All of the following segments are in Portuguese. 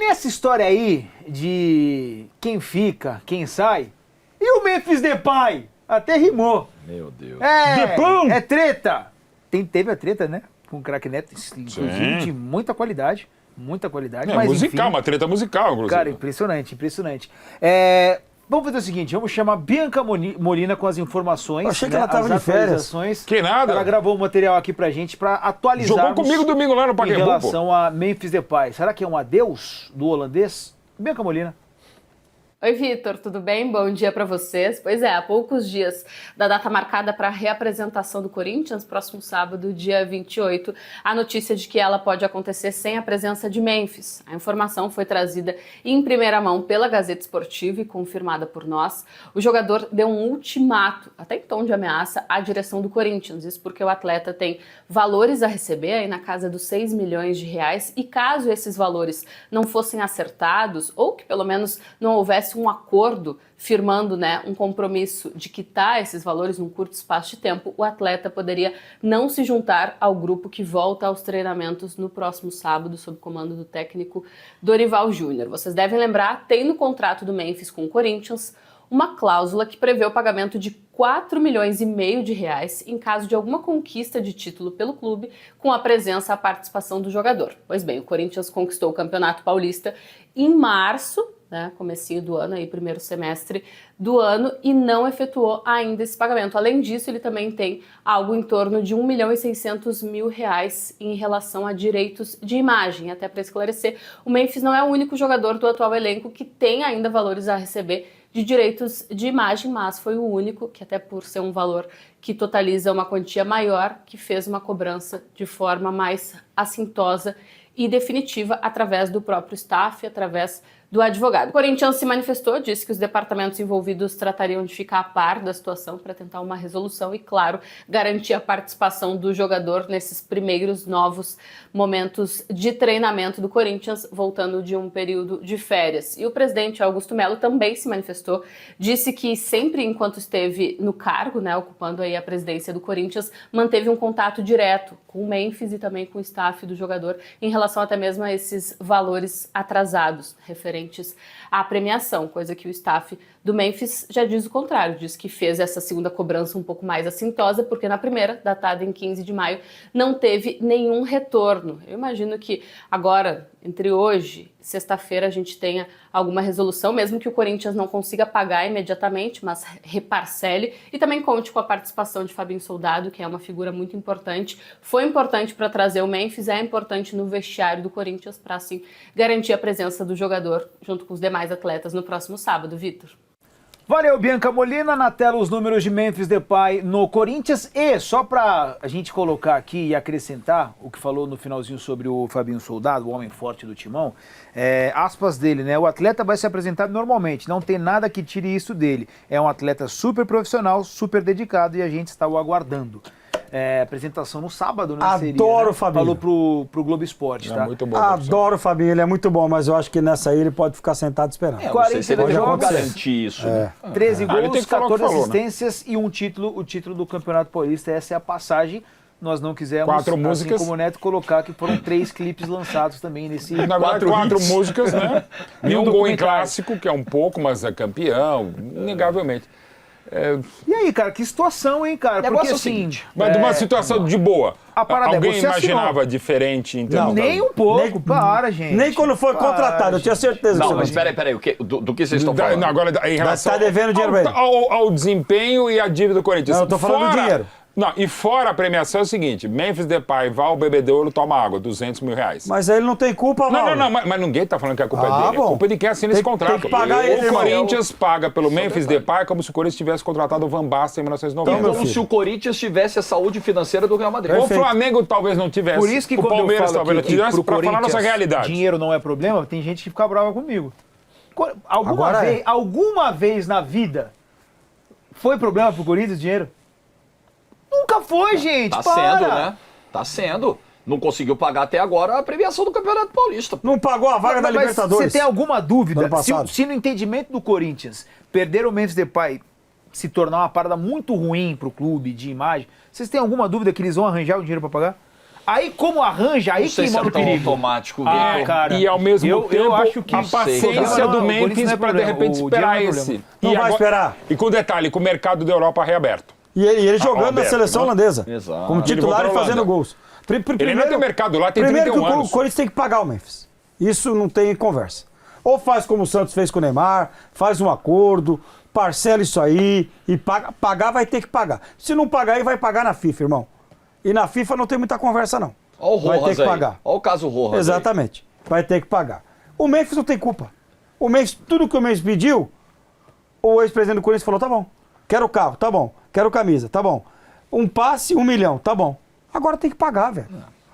nessa história aí de quem fica, quem sai, e o Memphis Depay? Até rimou. Meu Deus. É treta. Teve a treta, né? Com o Craque Neto, inclusive de muita qualidade. Muita qualidade. É mas, musical, enfim, uma treta musical, inclusive. cara, impressionante. Vamos fazer o seguinte, vamos chamar Bianca Molina com as informações. Eu achei que ela tava de férias. Que nada. Ela gravou um material aqui pra gente pra atualizar. Jogou comigo domingo lá no em Pacaembu, relação a Memphis Depay. Será que é um adeus do holandês? Bianca Molina. Oi, Vitor, tudo bem? Bom dia para vocês. Pois é, há poucos dias da data marcada para a reapresentação do Corinthians, próximo sábado, dia 28, a notícia de que ela pode acontecer sem a presença de Memphis. A informação foi trazida em primeira mão pela Gazeta Esportiva e confirmada por nós. O jogador deu um ultimato, até em tom de ameaça, à direção do Corinthians. Isso porque o atleta tem valores a receber aí na casa dos 6 milhões de reais e caso esses valores não fossem acertados ou que pelo menos não houvesse um acordo firmando, né, um compromisso de quitar esses valores num curto espaço de tempo, o atleta poderia não se juntar ao grupo que volta aos treinamentos no próximo sábado, sob comando do técnico Dorival Júnior. Vocês devem lembrar, tem no contrato do Memphis com o Corinthians uma cláusula que prevê o pagamento de 4 milhões e meio de reais em caso de alguma conquista de título pelo clube com a presença e a participação do jogador. Pois bem, o Corinthians conquistou o Campeonato Paulista em março, né, comecinho do ano, aí, primeiro semestre do ano, e não efetuou ainda esse pagamento. Além disso, ele também tem algo em torno de 1.600.000 reais em relação a direitos de imagem. Até para esclarecer, o Memphis não é o único jogador do atual elenco que tem ainda valores a receber de direitos de imagem, mas foi o único que, até por ser um valor que totaliza uma quantia maior, que fez uma cobrança de forma mais assintosa e definitiva através do próprio staff, através do advogado. O Corinthians se manifestou, disse que os departamentos envolvidos tratariam de ficar a par da situação para tentar uma resolução e, claro, garantir a participação do jogador nesses primeiros novos momentos de treinamento do Corinthians, voltando de um período de férias. E o presidente Augusto Melo também se manifestou, disse que sempre enquanto esteve no cargo, né, ocupando aí a presidência do Corinthians, manteve um contato direto com o Memphis e também com o staff do jogador em relação até mesmo a esses valores atrasados, referentes à premiação, coisa que o staff do Memphis já diz o contrário, diz que fez essa segunda cobrança um pouco mais assintosa, porque na primeira, datada em 15 de maio, não teve nenhum retorno. Eu imagino que agora, entre hoje e sexta-feira, a gente tenha alguma resolução, mesmo que o Corinthians não consiga pagar imediatamente, mas reparcele e também conte com a participação de Fabinho Soldado, que é uma figura muito importante. Foi importante para trazer o Memphis, é importante no vestiário do Corinthians para, assim, garantir a presença do jogador junto com os demais atletas no próximo sábado, Vitor. Valeu, Bianca Molina. Na tela os números de Memphis Depay no Corinthians. E só pra a gente colocar aqui e acrescentar o que falou no finalzinho sobre o Fabinho Soldado, o homem forte do Timão, aspas dele, né? O atleta vai se apresentar normalmente, não tem nada que tire isso dele. É um atleta super profissional, super dedicado e a gente está o aguardando. Apresentação no sábado, né? Adoro o Fabinho. Falou pro Globo Esporte, tá? Muito bom. Adoro o Fabinho, ele é muito bom, mas eu acho que nessa aí ele pode ficar sentado esperando. Não sei se ele jogos, pode garantir isso. Né? 13 ele tem gols, que falar o que 14 falou, né? assistências e o título do Campeonato Paulista. Essa é a passagem. Nós não quisemos, 4 assim músicas. como o Neto, colocar que foram 3 clipes lançados também nesse... Na verdade, 4 hits. músicas, né? E E um um gol em documentário. clássico, que é um pouco, mas é campeão, inegavelmente. E aí, cara, que situação, hein, cara? Porque Negócio é o assim... seguinte, Mas de uma situação de boa. A parada é, Alguém você imaginava assinou. diferente em termos Nem um pouco, para, gente. Nem quando foi contratado, eu tinha certeza. Não, disso. mas peraí, do que vocês estão falando? Agora, em relação Tá devendo dinheiro pra ele. ao desempenho e à dívida do Corinthians. Não, eu tô falando do dinheiro. Não, e fora a premiação é o seguinte, Memphis Depay vai ao bebedouro, toma água, 200 mil reais. Mas aí ele não tem culpa, Não, mas ninguém tá falando que a culpa é dele. bom. A culpa é de quem assina esse contrato. tem que pagar ele, O irmão. Corinthians paga pelo Memphis Depay como se o Corinthians tivesse contratado o Van Basten em 1990. Então, Como se o Corinthians tivesse a saúde financeira do Real Madrid. O Flamengo talvez não tivesse. Por isso que o quando Palmeiras eu falo talvez não que tivesse, pro pra falar a nossa Corinthians realidade. dinheiro não é problema, tem gente que fica brava comigo. Agora Alguma vez na vida foi problema pro Corinthians dinheiro? Nunca foi, gente. Tá para. sendo, né? Tá sendo. Não conseguiu pagar até agora a premiação do Campeonato Paulista. Não pagou a vaga da Mas Libertadores. você tem alguma dúvida? Do ano passado. Se no entendimento do Corinthians perder o Memphis Depay se tornar uma parada muito ruim pro clube de imagem, vocês têm alguma dúvida que eles vão arranjar o dinheiro para pagar? Aí como arranja, aí Não sei que se mora é o tão perigo. automático, Ah, Vitor. cara. E ao mesmo tempo, eu acho que a paciência do o Corinthians Memphis não é para de problema, repente o dinheiro esperar não é esse. problema. Não vai esperar. E com detalhe, com o mercado da Europa reaberto. E ele jogando na Alberto, seleção né? holandesa. Exato. Como Ele titular e voltou pra fazendo Holanda. gols. Ele não tem mercado lá, tem primeiro 31 que anos. o Corinthians tem que pagar o Memphis. Isso não tem conversa. Ou faz como o Santos fez com o Neymar, faz um acordo, parcela isso aí e paga. Pagar vai ter que pagar. Se não pagar, aí vai pagar na FIFA, irmão. E na FIFA não tem muita conversa, não. Olha o Vai ter Rojas que aí. pagar. Olha o caso Rojas. Exatamente. Vai ter que pagar. O Memphis não tem culpa. O Memphis, tudo que o Memphis pediu, o ex-presidente do Corinthians falou, tá bom. Quero carro, tá bom. Quero camisa, tá bom. Um passe, 1 milhão, tá bom. Agora tem que pagar, velho.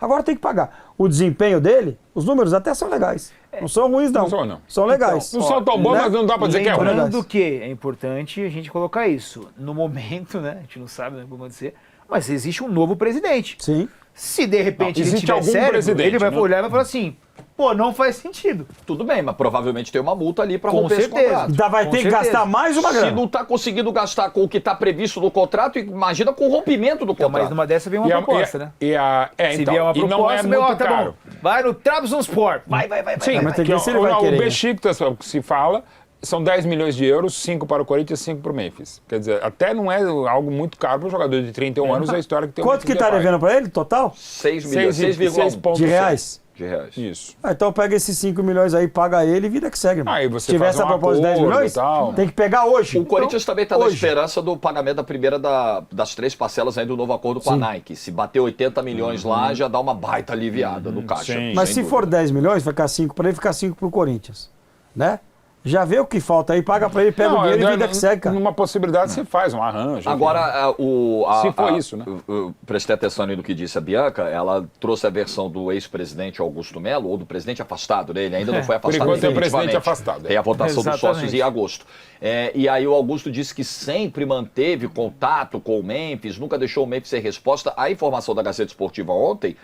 Agora tem que pagar. O desempenho dele, os números até são legais. Não são ruins, não. Não são, não. São legais. Não são tão bons, né? mas não dá pra dizer que é ruim. Lembrando que é importante a gente colocar isso. No momento, né? A gente não sabe o que vai acontecer, mas existe um novo presidente. Sim. Se de repente Não, ele existe tiver algum cérebro, presidente, ele vai né? olhar e vai falar assim, pô, não faz sentido. Tudo bem, mas provavelmente tem uma multa ali para Com romper esse certeza. contrato. Ainda vai Com ter que certeza. gastar mais uma Se grana. não está conseguindo gastar com o que está previsto no contrato, imagina com o rompimento do Então, contrato. mas numa dessa vem uma proposta, né? Se Se vier uma e não é proposta, muito meu, ó, tá caro. bom. Vai no Trabzonspor. Vai. Sim, mas tem que ver se ele o, vai o querer. Besiktas, o que se fala, são 10 milhões de euros, 5 para o Corinthians e 5 para o Memphis. Quer dizer, até não é algo muito caro para um jogador de 31 anos, a história que tem o Quanto que Memphis tá Depay. devendo pra ele, total? 6 milhões, 6,1 De reais? de reais. Isso. Ah, então pega esses 5 milhões aí, paga ele e vida que segue, irmão. Aí você Se tiver faz essa um proposta de 10 acordo milhões, e tal. tem que pegar hoje. O Corinthians também está na hoje. esperança do pagamento da primeira das 3 parcelas aí do novo acordo com a Nike. Se bater 80 milhões lá, já dá uma baita aliviada no caixa. sim. Mas sem se for dúvida. 10 milhões, vai ficar 5 para ele, ficar 5 pro Corinthians. Né? Já vê o que falta aí, paga pra ele, pega o dinheiro e vida que segue, cara. Numa possibilidade você faz um arranjo. Agora, Se for isso, né? eu prestei atenção no que disse a Bianca, ela trouxe a versão do ex-presidente Augusto Melo, ou do presidente afastado dele, ainda não foi Por afastado enquanto é o presidente definitivamente. afastado. Tem a votação dos Exatamente. sócios em agosto. E aí o Augusto disse que sempre manteve contato com o Memphis, nunca deixou o Memphis sem resposta. A informação da Gazeta Esportiva ontem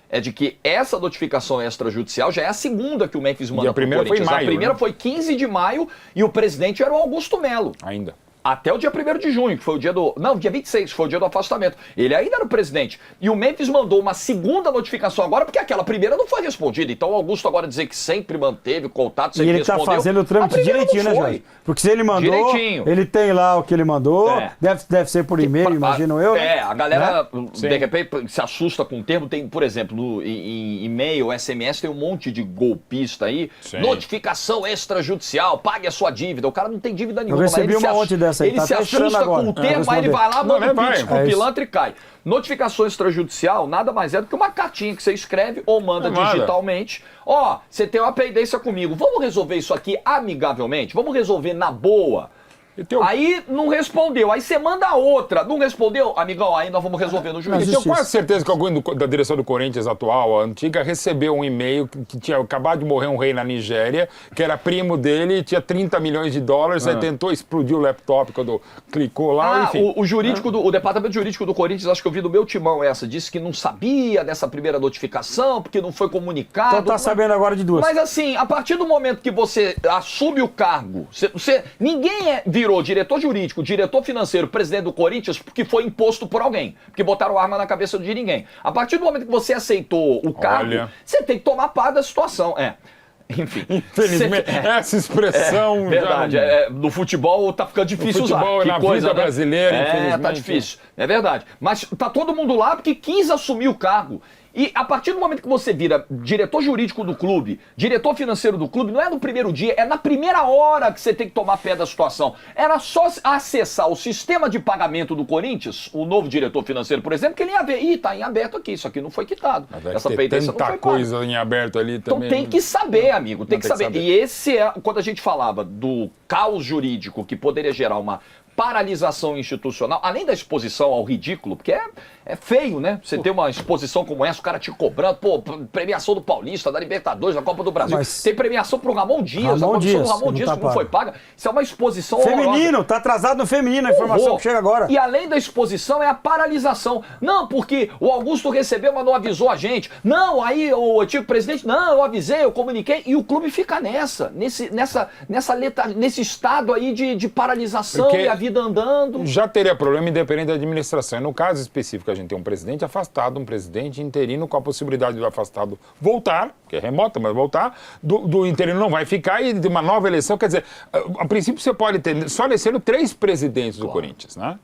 é de que essa notificação extrajudicial já é a segunda que o Memphis manda E a primeira pro Corinthians. foi em maio, a primeira né? foi 15 de maio e o presidente era o Augusto Melo. Ainda. Até o dia 1º de junho, que foi o dia do... Não, dia 26, foi o dia do afastamento. Ele ainda era o presidente. E o Memphis mandou uma segunda notificação agora, porque aquela primeira não foi respondida. Então o Augusto agora dizer que sempre manteve contato, E sempre ele tá respondeu. fazendo o A trâmite primeira direitinho, não né, foi. Jorge? Porque se ele mandou, Direitinho. ele tem lá o que ele mandou, É. deve ser por e-mail, imagino eu. né? A galera, Sim. de repente, se assusta com o termo. Tem, por exemplo, em e-mail, SMS, tem um monte de golpista aí. Sim. Notificação extrajudicial, pague a sua dívida. O cara não tem dívida nenhuma. recebi mas ele uma ontem dessa aí, Ele tá se até esperando assusta agora. com o termo, aí ele responder. vai lá, manda Não, um vai. pix com É o isso. pilantra e cai. Notificação extrajudicial nada mais é do que uma cartinha que você escreve ou manda Manda. digitalmente. Ó, você tem uma pendência comigo, vamos resolver isso aqui amigavelmente? Vamos resolver na boa? E tem o- Aí não respondeu, aí você manda outra, não respondeu? Amigão, aí nós vamos resolver no Eu juízo. tenho justiça. quase certeza que alguém da direção do Corinthians atual, a antiga, recebeu um e-mail que tinha acabado de morrer um rei na Nigéria, que era primo dele, tinha 30 milhões de dólares, aí tentou explodir o laptop quando clicou lá, enfim. O jurídico o departamento jurídico do Corinthians, acho que eu vi do meu timão essa, disse que não sabia dessa primeira notificação, porque não foi comunicado. Então tá sabendo agora de duas. Mas assim, a partir do momento que você assume o cargo, ninguém virou diretor jurídico, diretor financeiro, presidente do Corinthians, porque foi imposto por alguém, porque botaram arma na cabeça de ninguém. A partir do momento que você aceitou o cargo, Olha. você tem que tomar par da situação. Enfim. Infelizmente, essa expressão já Verdade, não- no futebol tá ficando difícil No futebol, usar. Que na coisa, vida né? brasileira, tá infelizmente. difícil. É verdade. Mas tá todo mundo lá porque quis assumir o cargo. E a partir do momento que você vira diretor jurídico do clube, diretor financeiro do clube, não é no primeiro dia, é na primeira hora que você tem que tomar pé da situação. Era só acessar o sistema de pagamento do Corinthians, o novo diretor financeiro, por exemplo, que ele ia ver, tá em aberto aqui, isso aqui não foi quitado. Mas deve Essa ter pendência não tanta foi paga. coisa em aberto ali Então também. tem que saber, amigo, tem que Tem que saber. saber. E esse é, quando a gente falava do caos jurídico que poderia gerar uma paralisação institucional, além da exposição ao ridículo, porque é feio, né? Você ter uma exposição como essa, o cara te cobrando, premiação do Paulista, da Libertadores, da Copa do Brasil. Mas- Tem premiação pro Ramon Dias, Ramon a comissão Dias, do Ramon que Dias não que tá não foi paga. paga. Isso é uma exposição horrorosa. Feminino, tá atrasado no feminino a informação Horror. que chega agora. E além da exposição é a paralisação. Não, porque o Augusto recebeu, mas não avisou a gente. Não, aí o antigo presidente, não, eu avisei, eu comuniquei. E o clube fica nesse estado aí de paralisação Porque e a vida andando. Já teria problema independente da administração. No caso específico que a A gente tem um presidente afastado, um presidente interino com a possibilidade do afastado voltar, que é remota, mas voltar, do interino não vai ficar e de uma nova eleição. Quer dizer, a princípio você pode ter só elegeram 3 presidentes do Corinthians, né?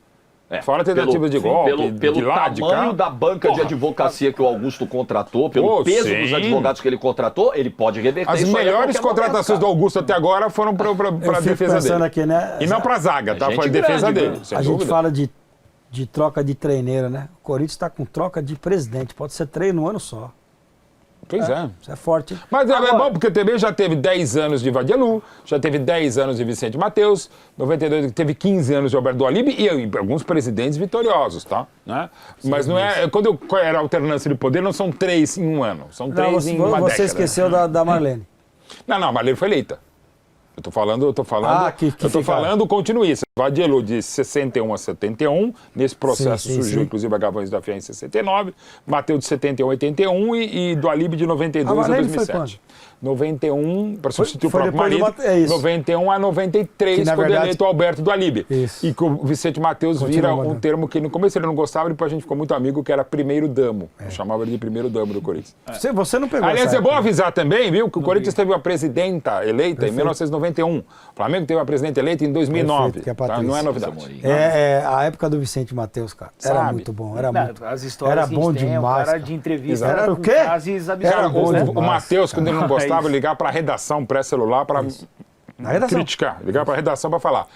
Fora tentativas de golpe, pelo de lá, de cá. tamanho da banca de advocacia que o Augusto contratou, pelo peso dos advogados que ele contratou, ele pode reverter As isso aí a melhores qualquer contratações do momento, Augusto até agora foram para a defesa dele. Aqui, né? E não para a zaga, tá? gente Foi a defesa grande, dele, viu? sem A dúvida. gente fala de troca de treineiro, né? O Corinthians está com troca de presidente. Pode ser 3 no ano só. Pois é. Isso é forte, hein? Mas é bom porque também já teve 10 anos de Vadielu, já teve 10 anos de Vicente Mateus, 92 teve 15 anos de Alberto Alibe e alguns presidentes vitoriosos, tá? Né? Mas não é. Quando era alternância de poder, não são 3 em um ano, são 3 em uma década. Você esqueceu da Marlene. Não, a Marlene foi eleita. Eu tô falando, continuista. Vadielu de 61 a 71, nesse processo surgiu inclusive a Gavões da FIA em 69, Mateus de 71 a 81 e do Alibe de 92 a 2007. 91, para substituir o próprio marido, 91 a 93, quando verdade, eleito o Alberto do Alibe. Isso. E que o Vicente Mateus vira um termo que no começo ele não gostava, depois a gente ficou muito amigo, que era primeiro damo. Eu chamava ele de primeiro damo do Corinthians. Você não pegou. Aliás, é bom avisar também, viu, que o Corinthians teve uma presidenta eleita em 1991. O Flamengo teve uma presidenta eleita em 2009. Tá? Não é novidade. A época do Vicente Mateus, cara. Era muito bom. Era muito. As histórias era bom demais. Cara de entrevista. Era o quê? O Mateus, quando ele não gostava, ligar para a redação pré-celular para criticar, ligar para a redação para falar.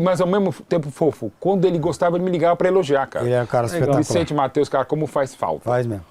Mas ao mesmo tempo, fofo, quando ele gostava, ele me ligava para elogiar, cara. Ele é um cara espetacular. Vicente Mateus, cara, como faz falta. Faz mesmo.